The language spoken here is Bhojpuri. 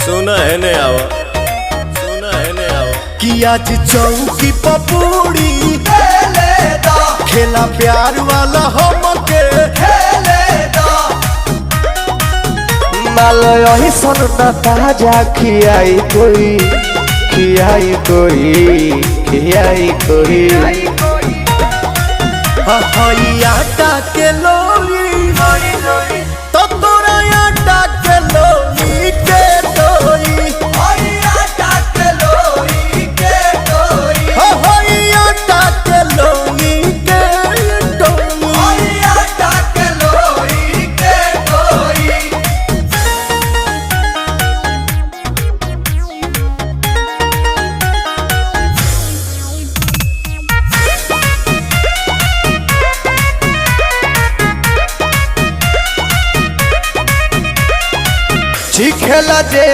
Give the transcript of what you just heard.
सुना है ने आवा, सुना है ने आवा कि आज चौकी पपूड़ी खेला प्यार वाला हमके मालो यही सुनना ताजा खियाई कोई खियाई कोई खियाई कोई हई आटा के लोई तो तोरा आटा के लोई के डोई हई आटा के लोई के डोई हई आटा के लोई के डोई हई आटा के लोई के डोई। खेला जे